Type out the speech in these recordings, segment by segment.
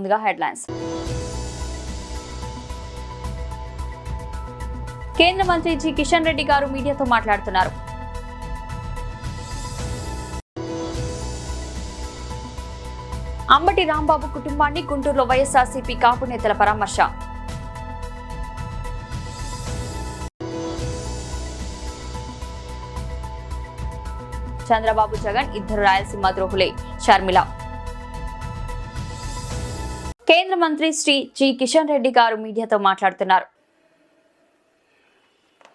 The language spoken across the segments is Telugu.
ముందుగా హెడ్లైన్స్. కేంద్ర మంత్రి జి కిషన్ రెడ్డి గారు మీడియాతో మాట్లాడుతున్నారు. అంబటి రాంబాబు కుటుంబాన్ని గుంటూరులో వైఎస్ఆర్సీపీ కాపు నేతల పరామర్శ. చంద్రబాబు జగన్ ఇద్దరు రాయలసీమ ద్రోహులే షర్మిల. కేంద్ర మంత్రి శ్రీ జి కిషన్ రెడ్డి గారు మీడియాతో మాట్లాడుతున్నారు.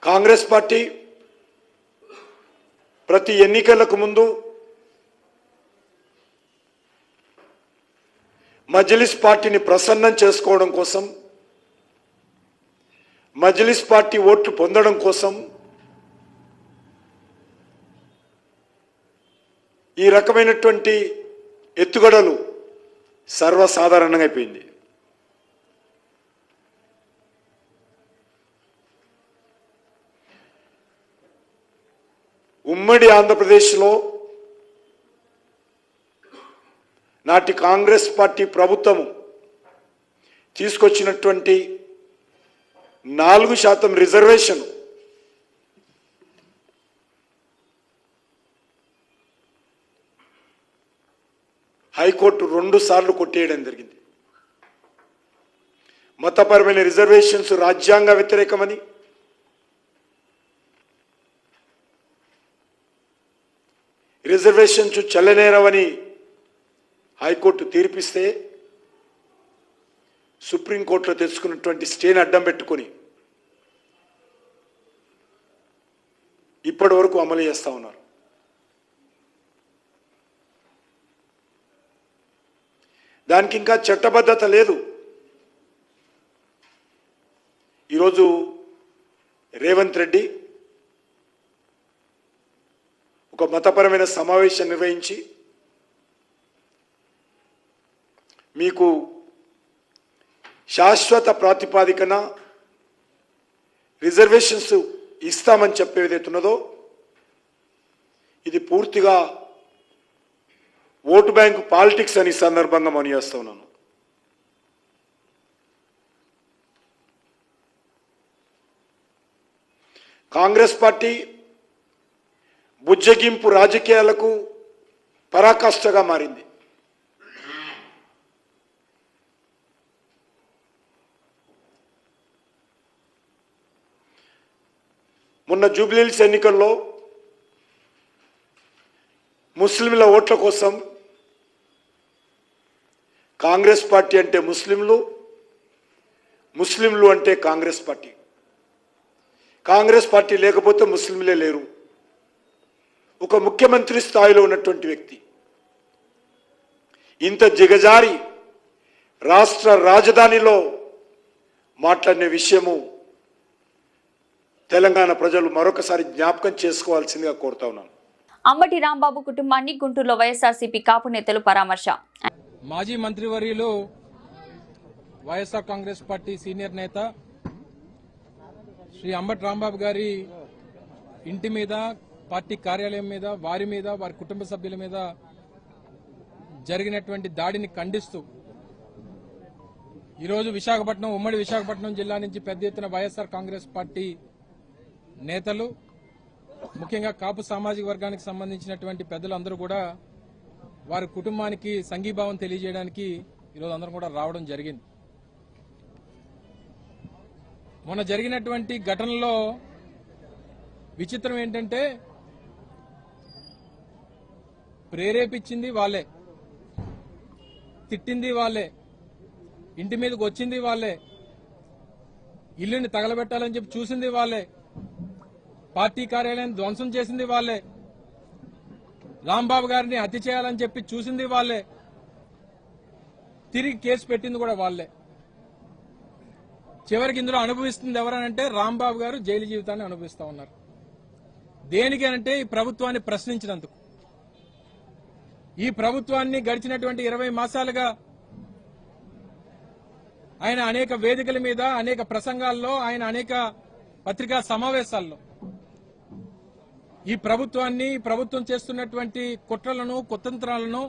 కాంగ్రెస్ పార్టీ ప్రతి ఎన్నికలకు ముందు మజ్లిస్ పార్టీని ప్రసన్నం చేసుకోవడం కోసం, మజ్లిస్ పార్టీ ఓట్లు పొందడం కోసం ఈ రకమైనటువంటి ఎత్తుగడలు సర్వసాధారణంగా అయిపోయింది. ఉమ్మడి ఆంధ్రప్రదేశ్లో నాటి కాంగ్రెస్ పార్టీ ప్రభుత్వము తీసుకొచ్చినటువంటి 4% రిజర్వేషన్ హైకోర్టు 2 సార్లు కొట్టేయడం జరిగింది. మతపరమైన రిజర్వేషన్స్ రాజ్యాంగ వ్యతిరేకమని, రిజర్వేషన్స్ చెల్లనేరవని హైకోర్టు తీర్పిస్తే సుప్రీంకోర్టులో తెచ్చుకున్నటువంటి స్టేని అడ్డం పెట్టుకొని ఇప్పటి వరకు అమలు చేస్తూ ఉన్నారు. దానికి ఇంకా చట్టబద్ధత లేదు. ఈరోజు రేవంత్ రెడ్డి ఒక మతపరమైన సమావేశం నిర్వహించి మీకు శాశ్వత ప్రాతిపాదికన రిజర్వేషన్స్ ఇస్తామని చెప్పేదైతున్నదో ఇది పూర్తిగా ఓటు బ్యాంకు పాలిటిక్స్ అని సందర్భంగా మనం చేస్తూ ఉన్నాను. కాంగ్రెస్ పార్టీ బుజ్జగింపు రాజకీయాలకు పరాకాష్ఠగా మారింది. మొన్న జూబ్లీహిల్స్ ఎన్నికల్లో ముస్లింల ఓట్ల కోసం కాంగ్రెస్ పార్టీ అంటే ముస్లింలు, ముస్లింలు అంటే కాంగ్రెస్ పార్టీ, కాంగ్రెస్ పార్టీ లేకపోతే ముస్లింలే లేరు. ఒక ముఖ్యమంత్రి స్థాయిలో ఉన్నటువంటి వ్యక్తి ఇంత దిగజారి రాష్ట్ర రాజధానిలో మాట్లాడిన విషయము తెలంగాణ ప్రజలు మరొకసారి జ్ఞాపకం చేసుకోవాల్సిందిగా కోరుతా ఉన్నాను. అంబటి రాంబాబు కుటుంబాన్ని గుంటూరులో వైఎస్ఆర్సీపీ కాపు నేతలు పరామర్శ. మాజీ మంత్రివర్యులు వైఎస్ఆర్ కాంగ్రెస్ పార్టీ సీనియర్ నేత శ్రీ అంబటి రాంబాబు గారి ఇంటి మీద, పార్టీ కార్యాలయం మీద, వారి మీద, వారి కుటుంబ సభ్యుల మీద జరిగినటువంటి దాడిని ఖండిస్తూ ఈరోజు విశాఖపట్నం, ఉమ్మడి విశాఖపట్నం జిల్లా నుంచి పెద్ద ఎత్తున వైఎస్ఆర్ కాంగ్రెస్ పార్టీ నేతలు, ముఖ్యంగా కాపు సామాజిక వర్గానికి సంబంధించినటువంటి పెద్దలందరూ కూడా వారి కుటుంబానికి సంఘీభావం తెలియజేయడానికి ఈరోజు అందరం కూడా రావడం జరిగింది. మొన్న జరిగినటువంటి ఘటనలో విచిత్రం ఏంటంటే ప్రేరేపించింది వాళ్ళే, తిట్టింది వాళ్ళే, ఇంటి మీదకి వచ్చింది వాళ్ళే, ఇల్లుని తగలబెట్టాలని చెప్పి చూసింది వాళ్ళే, పార్టీ కార్యాలయాన్ని ధ్వంసం చేసింది వాళ్ళే, రాంబాబు గారిని హత్య చేయాలని చెప్పి చూసింది వాళ్ళే, తిరిగి కేసు పెట్టింది కూడా వాళ్ళే. చివరికి ఇందులో అనుభవిస్తుంది ఎవరనంటే రాంబాబు గారు జైలు జీవితాన్ని అనుభవిస్తా ఉన్నారు. దేనికనంటే ఈ ప్రభుత్వాన్ని ప్రశ్నించినందుకు. ఈ ప్రభుత్వాన్ని గడిచినటువంటి 20 మాసాలుగా ఆయన అనేక వేదికల మీద, అనేక ప్రసంగాల్లో, ఆయన అనేక పత్రికా సమావేశాల్లో ఈ ప్రభుత్వాన్ని, ప్రభుత్వం చేస్తున్నటువంటి కుట్రలను, కుతంత్రాలను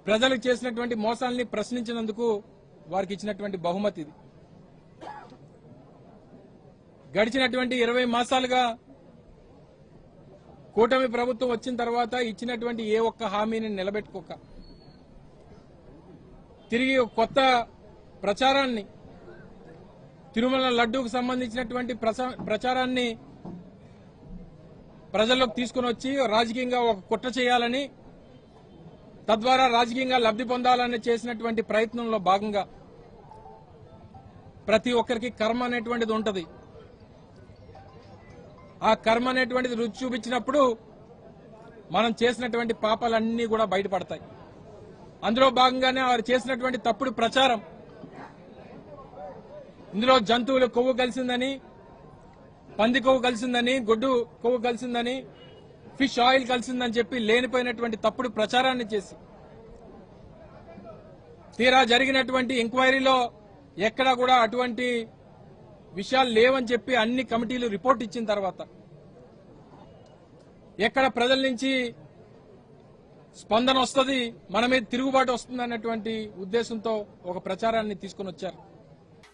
ప్రజలకు చేసినటువంటి మోసాలని ప్రశ్నించినందుకు వారికి ఇచ్చినటువంటి బహుమతి ఇది. గడిచినటువంటి 20 మాసాలుగా కూటమి ప్రభుత్వం వచ్చిన తర్వాత ఇచ్చినటువంటి ఏ ఒక్క హామీని నిలబెట్టుకోక తిరిగి కొత్త ప్రచారాన్ని, తిరుమల లడ్డూకు సంబంధించినటువంటి ప్రచారాన్ని ప్రజల్లోకి తీసుకుని వచ్చి రాజకీయంగా ఒక కుట్ర చేయాలని, తద్వారా రాజకీయంగా లబ్ధి పొందాలని చేసినటువంటి ప్రయత్నంలో భాగంగా ప్రతి ఒక్కరికి కర్మ అనేటువంటిది ఉంటది. ఆ కర్మ అనేటువంటిది రుచి చూపించినప్పుడు మనం చేసినటువంటి పాపాలన్నీ కూడా బయటపడతాయి. అందులో భాగంగానే వారు చేసినటువంటి తప్పుడు ప్రచారం, ఇందులో జంతువుల కొవ్వు కలిసిందని, పంది కొవ్వు కలిసిందని, గొడ్డు కొవ్వు కలిసిందని, ఫిష్ ఆయిల్ కలిసిందని చెప్పి లేనిపోయినటువంటి తప్పుడు ప్రచారాన్ని చేసి తీరా జరిగినటువంటి ఎంక్వైరీలో ఎక్కడా కూడా అటువంటి విషయాలు లేవని చెప్పి అన్ని కమిటీలు రిపోర్ట్ ఇచ్చిన తర్వాత ఎక్కడ ప్రజల నుంచి స్పందన వస్తుంది, మన మీద తిరుగుబాటు వస్తుంది అన్నటువంటి ఉద్దేశంతో ఒక ప్రచారాన్ని తీసుకుని వచ్చారు.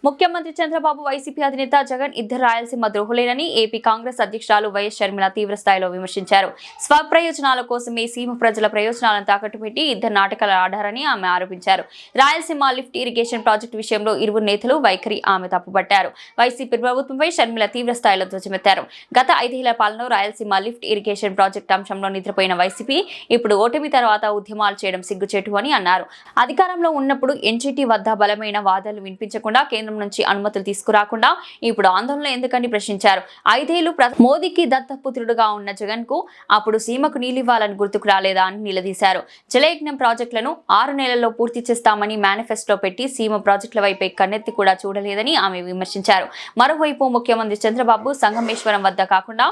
ముఖ్యమంత్రి చంద్రబాబు, వైసీపీ అధినేత జగన్ ఇద్దరు రాయలసీమ ద్రోహులేనని ఏపీ కాంగ్రెస్ అధ్యక్షురాలు వైఎస్ షర్మిల తీవ్రస్థాయిలో విమర్శించారు. స్వప్రయోజనాల కోసమే సీమ ప్రజల ప్రయోజనాలను తాకట్టు పెట్టి ఇద్దరు నాటకాలు ఆడారని ఆమె ఆరోపించారు. రాయలసీమ లిఫ్ట్ ఇరిగేషన్ ప్రాజెక్టు విషయంలో ఇరువురు నేతలు వైఖరి ఆమె తప్పుపట్టారు. వైసీపీ ప్రభుత్వంపై షర్మిల తీవ్రస్థాయిలో ధ్వజమెత్తారు. గత 5 ఏళ్ల పాలనలో రాయలసీమ లిఫ్ట్ ఇరిగేషన్ ప్రాజెక్టు అంశంలో నిద్రపోయిన వైసీపీ ఇప్పుడు ఓటమి తర్వాత ఉద్యమాలు చేయడం సిగ్గుచేటు అని అన్నారు. అధికారంలో ఉన్నప్పుడు ఎన్జీటీ వద్ద బలమైన వాదనలు వినిపించకుండా కేంద్రం నుంచి అనుమతులు తీసుకురాకుండా ఇప్పుడు ఆందోళన ఎందుకని ప్రశ్నించారు. 5 ఏళ్లు మోదీకి దత్తపుత్రుడుగా ఉన్న జగన్ కు అప్పుడు సీమకు నీళ్లివ్వాలని గుర్తుకు రాలేదా అని నిలదీశారు. జలయజ్ఞం ప్రాజెక్టులను 6 నెలల్లో పూర్తి చేస్తామని మేనిఫెస్టో పెట్టి సీమ ప్రాజెక్టుల వైపే కన్నెత్తి కూడా చూడలేదని ఆమె విమర్శించారు. మరోవైపు ముఖ్యమంత్రి చంద్రబాబు సంగమేశ్వరం వద్ద కాకుండా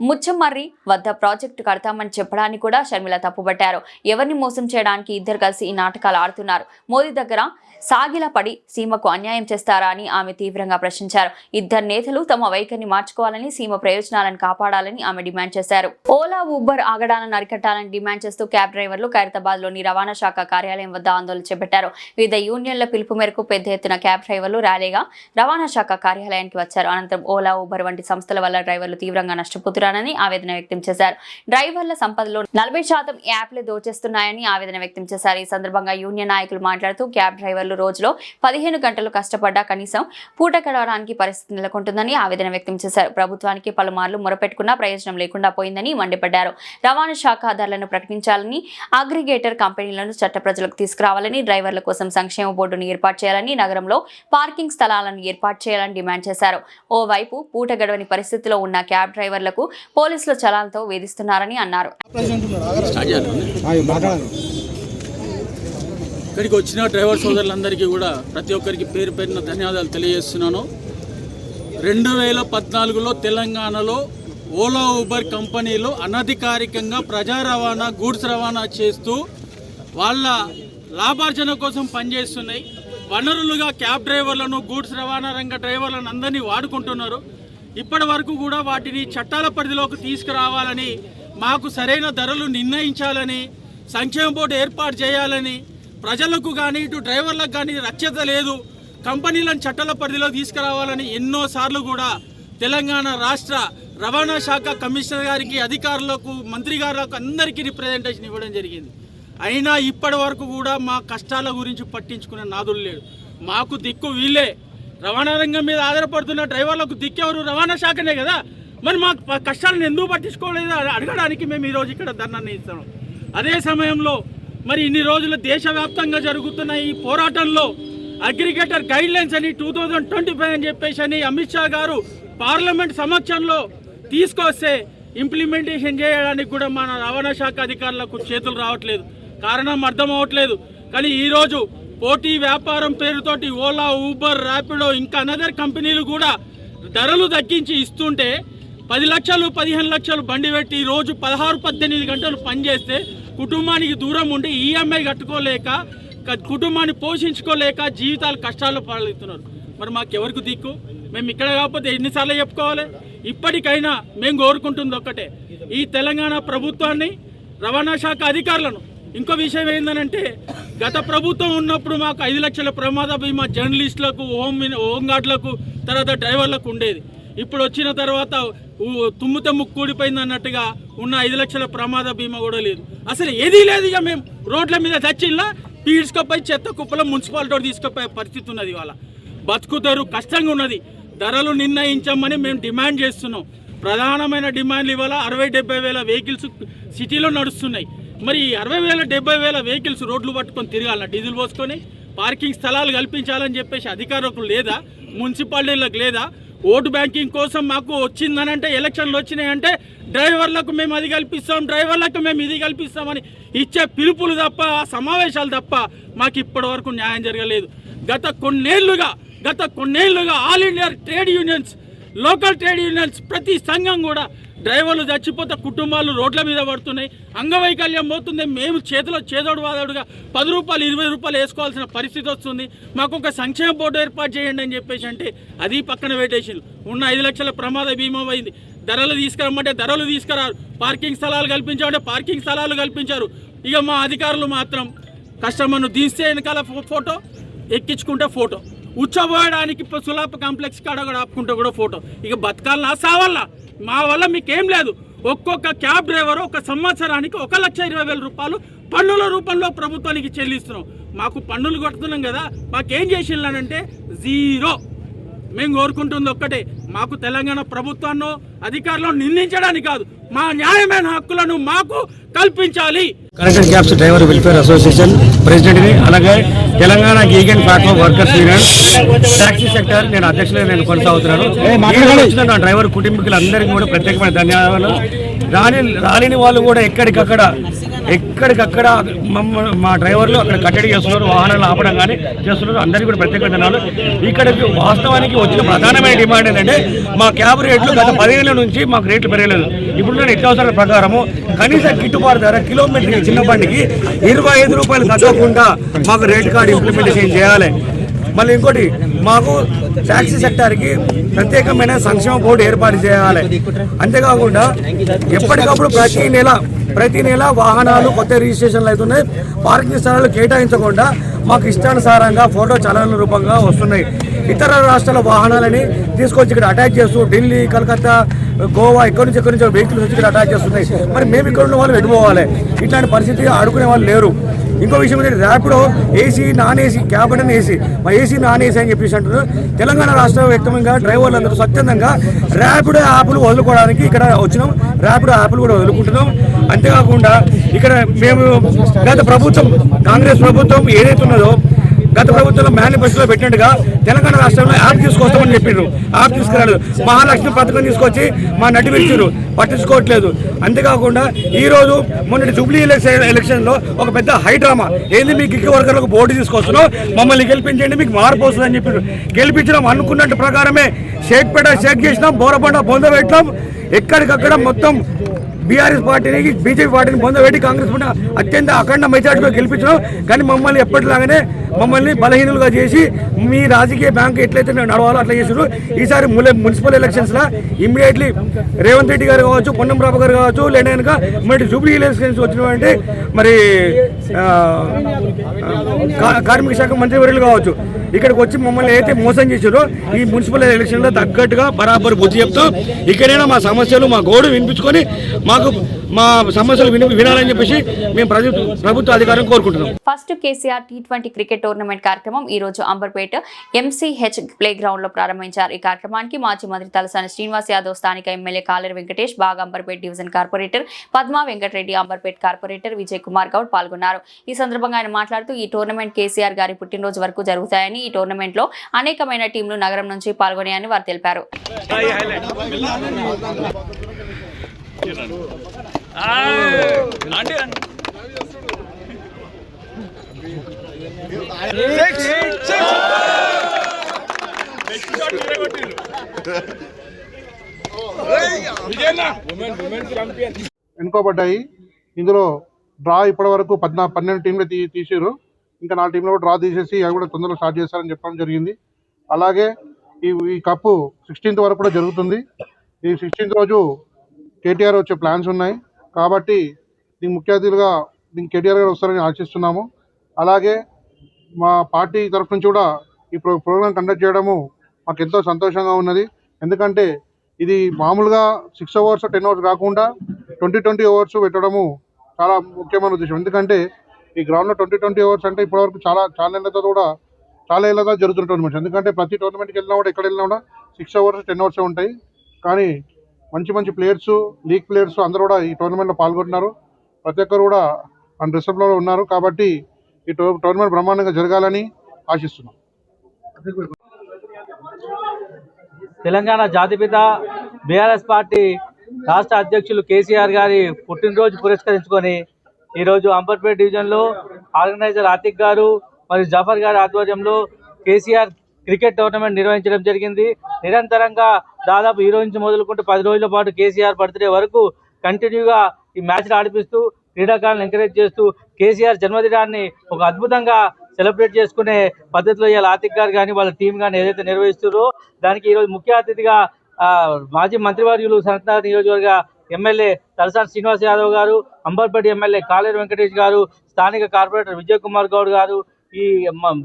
ముచ్చమర్రి వద్ద ప్రాజెక్టు కడతామని చెప్పడాన్ని కూడా షర్మిల తప్పుపట్టారు. ఎవరిని మోసం చేయడానికి ఇద్దరు కలిసి ఈ నాటకాలు ఆడుతున్నారు. మోదీ దగ్గర సాగిలా పడి సీమకు అన్యాయం చేస్తారా అని ఆమె తీవ్రంగా ప్రశ్నించారు. ఇద్దరు నేతలు తమ వైఖరిని మార్చుకోవాలని, సీమ ప్రయోజనాలను కాపాడాలని ఆమె డిమాండ్ చేశారు. ఓలా, ఊబర్ ఆగడాలను అరికట్టాలని డిమాండ్ చేస్తూ క్యాబ్ డ్రైవర్లు ఖైరతాబాద్లోని రవాణా శాఖ కార్యాలయం వద్ద ఆందోళన చేపట్టారు. వివిధ యూనియన్ల పిలుపు మేరకు పెద్ద ఎత్తున క్యాబ్ డ్రైవర్లు ర్యాలీగా రవాణా శాఖ కార్యాలయానికి వచ్చారు. అనంతరం ఓలా, ఊబర్ వంటి సంస్థల వల్ల డ్రైవర్లు తీవ్రంగా నష్టపోతున్నారని ఆవేదన వ్యక్తం చేశారు. డ్రైవర్ల సంపదలో 40% యాప్లే దోచేస్తున్నాయని ఆవేదన వ్యక్తం చేశారు. ఈ సందర్భంగా యూనియన్ నాయకులు మాట్లాడుతూ క్యాబ్ డ్రైవర్లు రోజులో 15 గంటలు కష్టపడ్డా కనీసం పూట గడవడానికి పరిస్థితి నెలకొంటుందని ఆవేదన వ్యక్తం చేశారు. ప్రభుత్వానికి పలుమార్లు మొరపెట్టుకున్నా ప్రయోజనం లేకుండా పోయిందని మండిపడ్డారు. రవాణా శాఖ ధరలను ప్రకటించాలని, అగ్రిగేటర్ కంపెనీలను చట్ట ప్రజలకు తీసుకురావాలని, డ్రైవర్ల కోసం సంక్షేమ బోర్డును ఏర్పాటు చేయాలని, నగరంలో పార్కింగ్ స్థలాలను ఏర్పాటు చేయాలని డిమాండ్ చేశారు. ఓవైపు పూట గడవని పరిస్థితిలో ఉన్న క్యాబ్ డ్రైవర్లకు పోలీసులు చలాలతో వేధిస్తున్నారని అన్నారు. ఇక్కడికి వచ్చిన డ్రైవర్ సోదరులందరికీ కూడా ప్రతి ఒక్కరికి పేరు పేరున ధన్యవాదాలు తెలియజేస్తున్నాను. 2014లో తెలంగాణలో ఓలా, ఊబర్ కంపెనీలు అనధికారికంగా ప్రజా రవాణా, గూడ్స్ రవాణా చేస్తూ వాళ్ళ లాభార్జన కోసం పనిచేస్తున్నాయి. వనరులుగా క్యాబ్ డ్రైవర్లను, గూడ్స్ రవాణా రంగ డ్రైవర్లను అందరినీ వాడుకుంటున్నారు. ఇప్పటి వరకు కూడా వాటిని చట్టాల పరిధిలోకి తీసుకురావాలని, మాకు సరైన ధరలు నిర్ణయించాలని, సంక్షేమ బోర్డు ఏర్పాటు చేయాలని, ప్రజలకు కానీ ఇటు డ్రైవర్లకు కానీ రక్షత లేదు, కంపెనీలను చట్టాల పరిధిలో తీసుకురావాలని ఎన్నోసార్లు కూడా తెలంగాణ రాష్ట్ర రవాణా శాఖ కమిషనర్ గారికి, అధికారులకు, మంత్రి గారులకు అందరికీ రిప్రజెంటేషన్ ఇవ్వడం జరిగింది. అయినా ఇప్పటి వరకు కూడా మా కష్టాల గురించి పట్టించుకునే నాదులు లేడు. మాకు దిక్కు వీళ్ళే. రవాణా రంగం మీద ఆధారపడుతున్న డ్రైవర్లకు దిక్కెవరు? రవాణా శాఖనే కదా. మరి మా కష్టాలను ఎందుకు పట్టించుకోలేదు అడగడానికి మేము ఈరోజు ఇక్కడ ధర్నాన్ని ఇస్తాం. అదే సమయంలో మరి ఇన్ని రోజులు దేశవ్యాప్తంగా జరుగుతున్న ఈ పోరాటంలో అగ్రిగేటర్ గైడ్ లైన్స్ అని 2025 అని చెప్పేసి అని అమిత్ షా గారు పార్లమెంట్ సమక్షంలో తీసుకొస్తే ఇంప్లిమెంటేషన్ చేయడానికి కూడా మన రవాణా శాఖ అధికారులకు చేతులు రావట్లేదు. కారణం అర్థం అవ్వట్లేదు. కానీ ఈరోజు పోటీ వ్యాపారం పేరుతోటి ఓలా, ఊబర్, ర్యాపిడో ఇంకా అనదర్ కంపెనీలు కూడా ధరలు తగ్గించి ఇస్తుంటే 10 లక్షలు 15 లక్షలు బండి పెట్టి రోజు 16-18 గంటలు పనిచేస్తే కుటుంబానికి దూరం ఉండి ఈఎంఐ కట్టుకోలేక, కుటుంబాన్ని పోషించుకోలేక జీవితాలు కష్టాలు పాలవుతున్నారు. మరి మాకెవరికి దిక్కు? మేము ఇక్కడ కాకపోతే ఎన్నిసార్లు చెప్పుకోవాలి? ఇప్పటికైనా మేము కోరుకుంటుంది ఒక్కటే, ఈ తెలంగాణ ప్రభుత్వాన్ని, రవాణా శాఖ అధికారులను. ఇంకో విషయం ఏంటంటే గత ప్రభుత్వం ఉన్నప్పుడు మాకు 5 లక్షల ప్రమాద బీమా జర్నలిస్టులకు, హోంగార్డులకు, తర్వాత డ్రైవర్లకు ఉండేది. ఇప్పుడు వచ్చిన తర్వాత తుమ్ముతే ముక్కు కూడిపోయింది అన్నట్టుగా ఉన్న 5 లక్షల ప్రమాద బీమా కూడా లేదు. అసలు ఏదీ లేదు. ఇక మేము రోడ్ల మీద చచ్చిల్లా పీడ్చుకపోయి చెత్త కుప్పలో మున్సిపాలిటీ తీసుకుపోయే పరిస్థితి ఉన్నది. ఇవాళ బతుకుతారు, కష్టంగా ఉన్నది. ధరలు నిర్ణయించమని మేము డిమాండ్ చేస్తున్నాం. ప్రధానమైన డిమాండ్లు ఇవాళ 60-70 వేల వెహికల్స్ సిటీలో నడుస్తున్నాయి. మరి 60,000-70,000 వెహికల్స్ రోడ్లు పట్టుకొని తిరగాలన్న, డీజిల్ పోసుకొని పార్కింగ్ స్థలాలు కల్పించాలని చెప్పేసి అధికారులకు లేదా, మున్సిపాలిటీలకు లేదా? ఓటు బ్యాంకింగ్ కోసం మాకు వచ్చిందనంటే, ఎలక్షన్లు వచ్చినాయంటే డ్రైవర్లకు మేము అది కల్పిస్తాం, డ్రైవర్లకు మేము ఇది కల్పిస్తామని ఇచ్చే పిలుపులు తప్ప, సమావేశాలు తప్ప మాకు ఇప్పటి వరకు న్యాయం జరగలేదు. గత కొన్నేళ్లుగా all India trade unions, local trade unions, ప్రతి సంఘం కూడా డ్రైవర్లు చచ్చిపోతే కుటుంబాలు రోడ్ల మీద పడుతున్నాయి, అంగవైకల్యం పోతుంది. మేము చేతిలో చేదోడు వాదోడుగా 10 రూపాయలు 20 రూపాయలు వేసుకోవాల్సిన పరిస్థితి వస్తుంది. మాకు ఒక సంక్షేమ బోర్డు ఏర్పాటు చేయండి అని చెప్పేసి అంటే అది పక్కన పెట్టేసి ఉన్న 5 లక్షల ప్రమాద బీమా అయింది. ధరలు తీసుకురమ్మంటే ధరలు తీసుకురారు, పార్కింగ్ స్థలాలు కల్పించామంటే పార్కింగ్ స్థలాలు కల్పించారు. ఇక మా అధికారులు మాత్రం కస్టమర్ను తీస్తే వెనకాల ఫోటో, ఎక్కించుకుంటే ఫోటో, ఉచ్చబోయడానికి సులాప కాంప్లెక్స్ కాడ కూడా ఆపుకుంటే కూడా ఫోటో. ఇక బతకాలనా సావల్లా? మా వల్ల మీకేం లేదు. ఒక్కొక్క క్యాబ్ డ్రైవర్ ఒక సంవత్సరానికి 1,20,000 రూపాయలు పన్నుల రూపంలో ప్రభుత్వానికి చెల్లిస్తున్నాం. మాకు పన్నులు కడుతున్నాం కదా, మాకేం చేసిందంటే జీరో. మేము కోరుకుంటుంది ఒక్కటే, మాకు తెలంగాణ ప్రభుత్వాన్ని, అధికారులను నిందించడానికి కాదు, మా న్యాయమైన హక్కులను మాకు కల్పించాలి. Connected cabs driver welfare association ప్రెసిడెంట్ని, అలాగే Telangana gig and platform workers union taxi sector నేను అధ్యక్షులుగా నేను కొనసాగుతున్నాను. వచ్చిన నా డ్రైవర్ కుటుంబీకులందరికీ కూడా ప్రత్యేకమైన ధన్యవాదాలు. రాలేని వాళ్ళు కూడా ఎక్కడికక్కడ మా డ్రైవర్లు అక్కడ కట్టడి చేస్తున్నారు, వాహనాలు ఆపడం కానీ చేస్తున్నారు. అందరికీ కూడా ప్రత్యేక ధన్యవాదాలు. ఇక్కడికి వాస్తవానికి వచ్చిన ప్రధానమైన డిమాండ్ ఏంటంటే, మా క్యాబ్ రేట్లు గత 10 ఏళ్ల నుంచి మాకు రేట్లు పెరగలేదు. ఇప్పుడు నిత్యావసరాల ప్రకారము కనీస గిట్టుబాటు ధర కిలోమీటర్కి చిన్న బండికి 25 రూపాయలు తగ్గకుండా మాకు రేట్ కార్డు ఇంప్లిమెంటేషన్ చేయాలి. మళ్ళీ ఇంకోటి, మాకు ట్యాక్సీ సెక్టార్కి ప్రత్యేకమైన సంక్షేమ బోర్డు ఏర్పాటు చేయాలి. అంతేకాకుండా ఎప్పటికప్పుడు ప్రతి నెల వాహనాలు కొత్త రిజిస్ట్రేషన్లు అవుతున్నాయి. పార్కింగ్ స్థలాలు కేటాయించకుండా మాకు ఇష్టానుసారంగా ఫోటో చలన రూపంగా వస్తున్నాయి. ఇతర రాష్ట్రాల వాహనాలని తీసుకొచ్చి ఇక్కడ అటాచ్ చేస్తూ ఢిల్లీ, కలకత్తా, గోవా ఎక్కడి నుంచో వెహికల్స్ వచ్చి ఇక్కడ అటాచ్ చేస్తున్నాయి. మరి మేము ఇక్కడ ఉన్న వాళ్ళు వెళ్ళిపోవాలి. ఇట్లాంటి పరిస్థితి ఆడుకునే వాళ్ళు లేరు. ఇంకో విషయం ఏంటంటే, Rapido AC, non AC, cab అని ఏసీ, మా ఏసీ నాన్ ఏసీ అని చెప్పేసి అంటున్నారు. తెలంగాణ రాష్ట్ర వ్యక్తంగా డ్రైవర్లు అందరూ స్వచ్ఛందంగా ర్యాపిడో యాప్లు వదులుకోవడానికి ఇక్కడ వచ్చినాం. ర్యాపిడో యాప్లు కూడా వదులుకుంటున్నాం. అంతేకాకుండా ఇక్కడ మేము గత ప్రభుత్వం, కాంగ్రెస్ ప్రభుత్వం ఏదైతే ఉన్నదో, గత ప్రభుత్వంలో మేనిఫెస్టోలో పెట్టినట్టుగా తెలంగాణ రాష్ట్రంలో యాప్ తీసుకొస్తామని చెప్పారు. యాప్ తీసుకురాలేదు. మహాలక్ష్మి పథకం తీసుకొచ్చి మా నటి విడిచారు, పట్టించుకోవట్లేదు. అంతేకాకుండా ఈరోజు మొన్నటి జూబ్లీ ఎలక్షన్లో ఒక పెద్ద హైడ్రామా ఏంది, మీకు గిగ్ వర్కర్లకు బోర్డు తీసుకొస్తున్నాం, మమ్మల్ని గెలిపించండి, మీకు మార్పు వస్తుందని చెప్పారు. గెలిపించడం అనుకున్నట్టు ప్రకారమే షేక్పేట షేక్ చేసినాం, బోరబండ పొందబెట్టినాం. ఎక్కడికక్కడ మొత్తం బీఆర్ఎస్ పార్టీని, బీజేపీ పార్టీని పొందబెట్టి కాంగ్రెస్ పార్టీ అత్యంత అఖండ మెజార్టీలో గెలిపించడం. కానీ మమ్మల్ని ఎప్పటిలాగానే మమ్మల్ని బలహీనులుగా చేసి మీ రాజకీయ బ్యాంకు ఎట్లయితే నడవాలో అట్లా చేసారు. ఈసారి మున్సిపల్ ఎలక్షన్స్లో ఇమ్మీడియట్లీ రేవంత్ రెడ్డి గారు కావచ్చు, పొన్నం ప్రభాకర్ గారు కావచ్చు, లేదా కనుక మరి జూబ్లీ ఎలక్షన్స్ వచ్చినటువంటి మరి కార్మిక శాఖ మంత్రివర్యులు కావచ్చు, ఇక్కడికి వచ్చి మమ్మల్ని అయితే మోసం చేశారో ఈ మున్సిపల్ ఎలక్షన్లో తగ్గట్టుగా బరాబర్ బుద్ధి చెప్తాం. ఇక్కడైనా మా సమస్యలు, మా గోడు వినిపించుకొని మాకు మా సమస్యలు వినాలని చెప్పేసి మేము ప్రభుత్వ అధికారం కోరుకుంటున్నాం. First KCR T20 cricket tournament కార్యక్రమం ఈ రోజు అంబర్పేట MCH ప్లే గ్రౌండ్ లో ప్రారంభించారు. ఈ కార్యక్రమానికి మాజీ మంత్రి తలసాని శ్రీనివాస్ యాదవ్, స్థానిక MLA Kaleru Venkatesh, Bagh Amberpet division corporator Padma Venkatareddy, Amberpet corporator Vijay Kumar Goud పాల్గొన్నారు. ఈ సందర్భంగా ఆయన మాట్లాడుతూ, ఈ టోర్నమెంట్ కేసీఆర్ గారి పుట్టినరోజు వరకు జరుగుతాయని, ఈ టోర్నమెంట్ లో అనేకమైన టీంలు నగరం నుంచి పాల్గొనాయని వారు తెలిపారు. ఎన్నుకోబడ్డాయి. ఇందులో డ్రా ఇప్పటి వరకు 12 టీంలు తీసారు. ఇంకా 4 టీంలు డ్రా తీసేసి అవి కూడా తొందరగా స్టార్ట్ చేస్తారని చెప్పడం జరిగింది. అలాగే ఈ కప్పు 16th వరకు కూడా జరుగుతుంది. ఈ 16th రోజు కేటీఆర్ వచ్చే ప్లాన్స్ ఉన్నాయి. కాబట్టి దీనికి ముఖ్య అతిథులుగా కేటీఆర్ గారు వస్తారని ఆశిస్తున్నాము. అలాగే మా పార్టీ తరఫు నుంచి కూడా ఈ ప్రోగ్రాం కండక్ట్ చేయడము మాకు ఎంతో సంతోషంగా ఉన్నది. ఎందుకంటే ఇది మామూలుగా 6 అవర్స్ 10 అవర్స్ కాకుండా 20 అవర్స్ పెట్టడము చాలా ముఖ్యమైన ఉద్దేశం. ఎందుకంటే ఈ గ్రౌండ్లో 20 అవర్స్ అంటే ఇప్పటివరకు చాలా ఏళ్ళతో జరుగుతున్న టోర్నమెంట్స్. ఎందుకంటే ప్రతి టోర్నమెంట్కి వెళ్ళినా కూడా ఎక్కడ వెళ్ళినా కూడా 6 అవర్స్ 10 అవర్స్ ఉంటాయి. కానీ మంచి ప్లేయర్స్, లీగ్ ప్లేయర్స్ అందరూ కూడా ఈ టోర్నమెంట్లో పాల్గొంటున్నారు. ప్రతి ఒక్కరు కూడా మన రిసర్వ్లో ఉన్నారు. కాబట్టి ఈ టోర్నమెంట్ బ్రహ్మాండంగా జరగాలని ఆశిస్తున్నాం. తెలంగాణ జాతిపిత బీఆర్ఎస్ పార్టీ రాష్ట్ర అధ్యక్షులు కేసీఆర్ గారి పుట్టినరోజు పురస్కరించుకొని ఈరోజు అంబర్పేట డివిజన్లో ఆర్గనైజర్ ఆతిక్ గారు మరియు జాఫర్ గారి ఆధ్వర్యంలో కేసీఆర్ క్రికెట్ టోర్నమెంట్ నిర్వహించడం జరిగింది. నిరంతరంగా దాదాపు ఈ రోజు నుంచి మొదలుకుంటూ 10 రోజుల పాటు కేసీఆర్ బర్త్డే వరకు కంటిన్యూగా ఈ మ్యాచ్లు ఆడిపిస్తూ క్రీడాకారులను ఎంకరేజ్ చేస్తూ కేసీఆర్ జన్మదినాన్ని ఒక అద్భుతంగా సెలబ్రేట్ చేసుకునే పద్ధతిలో ఇవాళ ఆతిక్ గారు కానీ వాళ్ళ టీం కానీ ఏదైతే నిర్వహిస్తున్నారో దానికి ఈరోజు ముఖ్య అతిథిగా మాజీ మంత్రివర్యులు సనత్నగర్ నియోజకవర్గ ఎమ్మెల్యే తలసాని శ్రీనివాస్ యాదవ్ గారు, అంబర్పేట ఎమ్మెల్యే కాలేరు వెంకటేష్ గారు, స్థానిక కార్పొరేటర్ విజయ్ కుమార్ గౌడ్ గారు, ఈ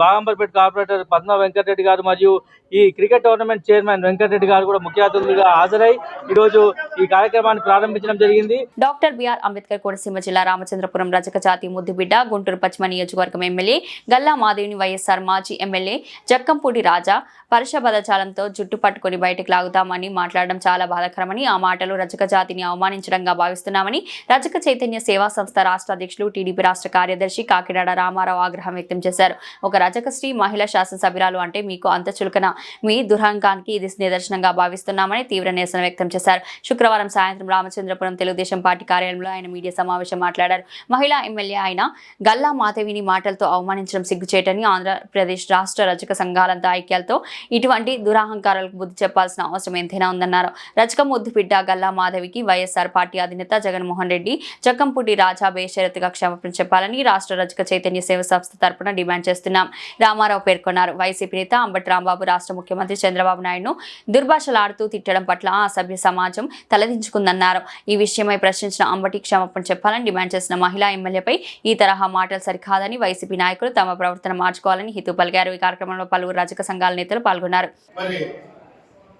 బాగంబర్పేట కార్పొరేటర్ పద్మ వెంకటరెడ్డి గారు మరియు ఈ క్రికెట్ టోర్నమెంట్ చైర్మన్ వెంకటరెడ్డి గారు కూడా ముఖ్య అతిథులుగా హాజరై ఈరోజు ఈ కార్యక్రమాన్ని ప్రారంభించడం జరిగింది. డాక్టర్ బిఆర్ అంబేద్కర్ కోనసీమ జిల్లా రామచంద్రపురం రజక జాతి ముద్దుబిడ్డ గుంటూరు పశ్చిమ నియోజకవర్గం ఎమ్మెల్యే గల్లా మాదేవిని వైఎస్ఆర్ మాజీ ఎమ్మెల్యే జక్కంపూడి రాజా పరుష పదజాలంతో జుట్టు పట్టుకుని బయటకు లాగుతామని మాట్లాడడం చాలా బాధాకరమని, ఆ మాటలు రజక జాతిని అవమానించడంగా భావిస్తున్నామని రజక చైతన్య సేవా సంస్థ రాష్ట్ర అధ్యక్షులు టీడీపీ రాష్ట్ర కార్యదర్శి కాకినాడ రామారావు ఆగ్రహం వ్యక్తం చేశారు. ఒక రజక శ్రీ మహిళా శాసనసభ్యురాలు అంటే మీకు అంత చులకన, మీ దురహంకానికి ఇది నిదర్శనంగా భావిస్తున్నామని తీవ్ర నిరసన వ్యక్తం చేశారు. శుక్రవారం సాయంత్రం రామచంద్రపురం తెలుగుదేశం పార్టీ కార్యాలయంలో ఆయన మీడియా సమావేశం మాట్లాడారు. మహిళా ఎమ్మెల్యే ఆయన గల్లా మాధవిని మాటలతో అవమానించడం సిగ్గుచేటని, ఆంధ్రప్రదేశ్ రాష్ట్ర రజక సంఘాలంతా ఐక్యాలతో ఇటువంటి దురహంకారాలకు బుద్ధి చెప్పాల్సిన అవసరం ఎంతైనా ఉందన్నారు. రజక ముద్దుబిడ్డ గల్లా మాధవికి వైఎస్ఆర్ పార్టీ అధినేత జగన్మోహన్ రెడ్డి జక్కంపూడి రాజా బేషరతుగా క్షమాపణ చెప్పాలని రాష్ట్ర రజక చైతన్య సేవ సంస్థ తరపున డిమాండ్ చేస్తున్నాం. రామారావు పేర్కొన్నారు. వైసీపీ నేత అంబటి రాంబాబు రాష్ట్ర ముఖ్యమంత్రి చంద్రబాబు నాయుడును దుర్భాషలాడుతూ తిట్టడం పట్ల ఆ సభ్య సమాజం తలదించుకుందన్నారు. ఈ విషయమై ప్రశ్నించిన అంబటి క్షమాపణ చెప్పాలని డిమాండ్ చేసిన మహిళా ఎమ్మెల్యేపై ఈ తరహా మాటలు సరికాదని వైసీపీ నాయకులు తమ ప్రవర్తన మార్చుకోవాలని హితవు పలికారు. ఈ కార్యక్రమంలో పలువురు రజక సంఘాల నేతలు పాల్గొన్నారు.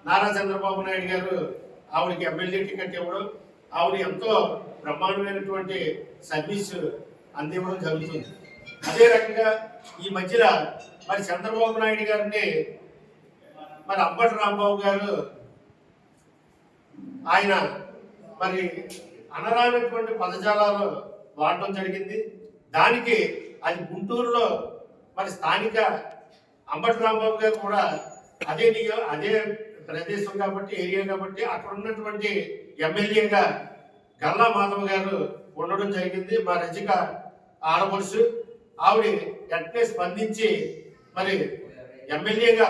నారా చంద్రబాబు నాయుడు గారు ఆవిడకి ఎమ్మెల్యే టికెట్ ఇవ్వడం, ఆవిడ ఎంతో బ్రహ్మాండమైనటువంటి సర్వీస్ అందివ్వడం జరుగుతుంది. అదే రకంగా ఈ మధ్యలో మరి చంద్రబాబు నాయుడు గారిని మరి అంబటి రాంబాబు గారు ఆయన మరి అనరానటువంటి పదజాలాలు వాడటం జరిగింది. దానికి అది గుంటూరులో మరి స్థానిక అంబటి రాంబాబు గారు కూడా అదే ప్రదేశం కాబట్టి, ఏరియా కాబట్టి అక్కడ ఉన్నటువంటి ఎమ్మెల్యేగా గల్లా మాధవ్ గారు ఉండడం జరిగింది. మా రజిక ఆడపడుచు ఆవిడ వెంటనే స్పందించి మరి ఎమ్మెల్యేగా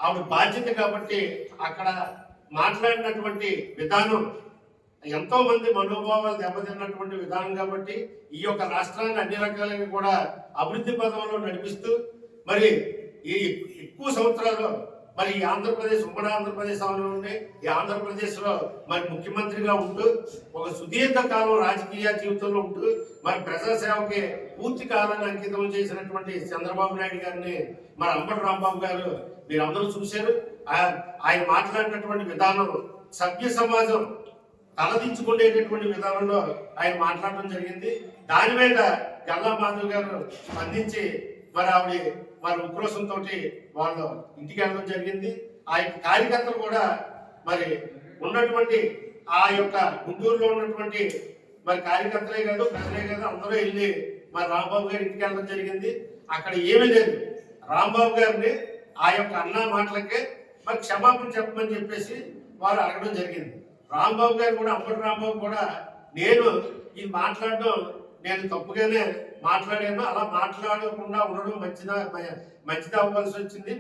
ఆవిడ బాధ్యత కాబట్టి అక్కడ మాట్లాడినటువంటి విధానం ఎంతో మంది మనోభావాలు దెబ్బతిన్నటువంటి విధానం కాబట్టి ఈ యొక్క రాష్ట్రాన్ని అన్ని రకాలుగా కూడా అభివృద్ధి పథంలో నడిపిస్తూ మరి ఈ ఎక్కువ సంవత్సరాలు మరి ఈ ఆంధ్రప్రదేశ్ ఉమ్మడి ఆంధ్రప్రదేశ్ ఉండే ఈ ఆంధ్రప్రదేశ్లో మరి ముఖ్యమంత్రిగా ఉంటూ ఒక సుదీర్ఘ కాలం రాజకీయ జీవితంలో ఉంటూ మరి ప్రజాసేవకి పూర్తి కాలాన్ని అంకితం చేసినటువంటి చంద్రబాబు నాయుడు గారిని మరి అంబటి రాంబాబు గారు మీరు అందరూ చూశారు. ఆయన మాట్లాడినటువంటి విధానం సభ్య సమాజం తలదించుకునేటటువంటి విధానంలో ఆయన మాట్లాడడం జరిగింది. దాని మీద గల్లా మాధవ్ గారు స్పందించి మరి ఆవిడ మరి ఉక్రోషంతో వాళ్ళు ఇంటికి వెళ్ళడం జరిగింది. ఆ యొక్క కార్యకర్తలు కూడా మరి ఉన్నటువంటి ఆ యొక్క గుంటూరులో ఉన్నటువంటి మరి కార్యకర్తలే కాదు, ప్రజలే కాదు, అందరూ వెళ్ళి మరి రాంబాబు గారి ఇంటికి వెళ్ళడం జరిగింది. అక్కడ ఏమీ లేదు. రాంబాబు గారిని ఆ యొక్క అన్న మాటలకే మరి క్షమాపణ చెప్పమని చెప్పేసి వారు అడగడం జరిగింది. రాంబాబు గారు కూడా అంబటి రాంబాబు కూడా నేను ఈ మాట్లాడడం నేను తప్పుగానే మాట్లాడాను, అలా మాట్లాడకుండా ఉండడం మంచిదా అవ్వాల్సి వచ్చింది,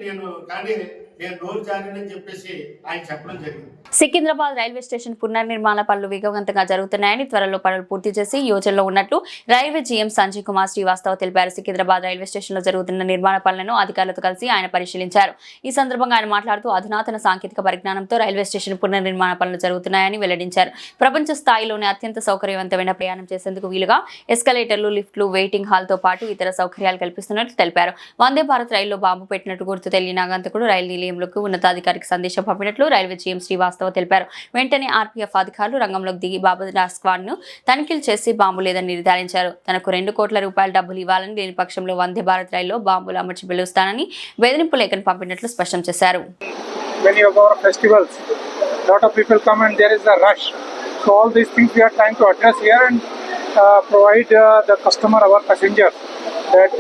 కానీ నేను నోరు జారినని చెప్పేసి ఆయన చెప్పడం జరిగింది. సికింద్రాబాద్ రైల్వే స్టేషన్ పునర్నిర్మాణ పనులు వేగవంతంగా జరుగుతున్నాయని, త్వరలో పనులు పూర్తి చేసి యోజనలో ఉన్నట్లు రైల్వే జీఎం సంజయ్ కుమార్ శ్రీవాస్తవ్ తెలిపారు. సికింద్రాబాద్ రైల్వే స్టేషన్లో జరుగుతున్న నిర్మాణ పనులను అధికారులతో కలిసి ఆయన పరిశీలించారు. ఈ సందర్భంగా ఆయన మాట్లాడుతూ అధునాతన సాంకేతిక పరిజ్ఞానంతో రైల్వే స్టేషన్ పునర్నిర్మాణ పనులు జరుగుతున్నాయని వెల్లడించారు. ప్రపంచ స్థాయిలోనే అత్యంత సౌకర్యవంతమైన ప్రయాణం చేసేందుకు వీలుగా ఎస్కలేటర్లు, లిఫ్ట్లు, వెయిటింగ్ హాల్తో పాటు ఇతర సౌకర్యాలు కల్పిస్తున్నట్లు తెలిపారు. వందే భారత్ రైల్లో బాంబు పెట్టినట్టు గుర్తు తెలియని ఆగంతకుడు రైలు నిలయంలోకి ఉన్నతాధికారికి సందేశం పంపినట్లు రైల్వే జీఎం శ్రీవాస్తవ్ తెలిపారు. వెంటనే ఆర్పీఎఫ్ అధికారులు రంగంలోకి దిగి బాబు స్క్వాడ్ ను తనిఖీలు చేసి బాంబు లేదని నిర్ధారించారు. తనకు 2 కోట్ల రూపాయల డబ్బులు ఇవ్వాలని, లేని పక్షంలో వందే భారత్ రైల్లో బాంబులు అమర్చి పిలుస్తానని బెదిరింపు లేఖను పంపినట్లు స్పష్టం చేశారు. Many of our festivals, lot of people come and there is a rush. So all these things we are trying to address here and provide the customer, our passengers, that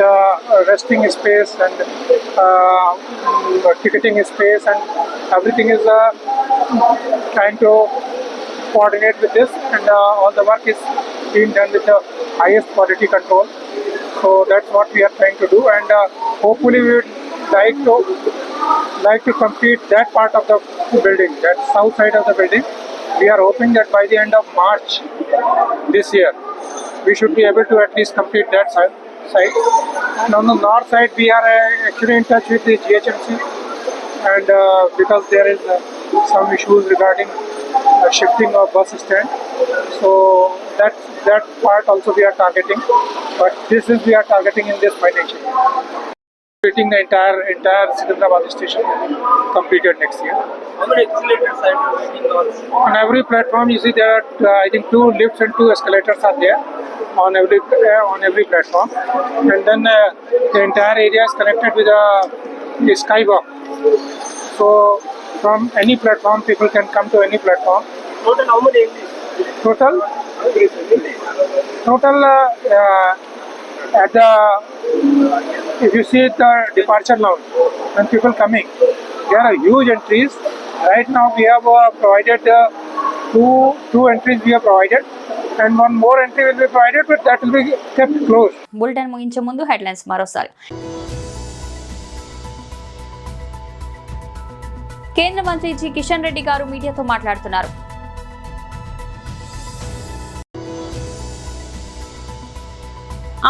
resting space and ticketing space and everything is trying to coordinate with this, and all the work is being done with the highest quality control. So that's what we are trying to do, and hopefully we would like to complete that part of the building, that south side of the building. We are hoping that by the end of March this year we should be able to at least complete that side. And on the north side we are actually in touch with the GHMC, and because there is some issues regarding shifting of bus stand, so that part also we are targeting, but this is we are targeting in this financial year. Completing the entire Sikandrabad station completed next year. How many escalators are waiting on? On every platform you see there are I think 2 lifts and 2 escalators are there on every platform, and then the entire area is connected with a skywalk. So from any platform people can come to any platform. Total how many entries? Total at the, if you see the departure lounge, when people coming, there are huge entries. Right now we have provided two entries we have provided, and one more entry will be provided, but that will be kept closed. Bulletin ముగించే ముందు హెడ్లైన్స్ మరోసారి. కేంద్ర మంత్రి జి కిషన్ రెడ్డి గారు మీడియాతో మాట్లాడుతున్నారు.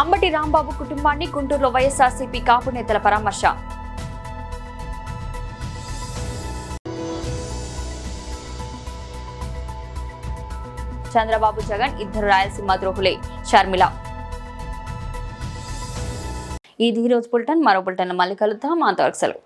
అంబటి రాంబాబు కుటుంబాన్ని గుంటూరులో వైఎస్ఆర్సీపీ కాపు నేతల పరామర్శ. చంద్రబాబు జగన్ ఇద్దరు రాయలసీమ ద్రోహులే, షర్మిల. ఇది ఈ రోజు బులెటిన్. మరో బులెటిన్ మళ్ళీ కలుద్దాం. అంతవరకు సెలవు.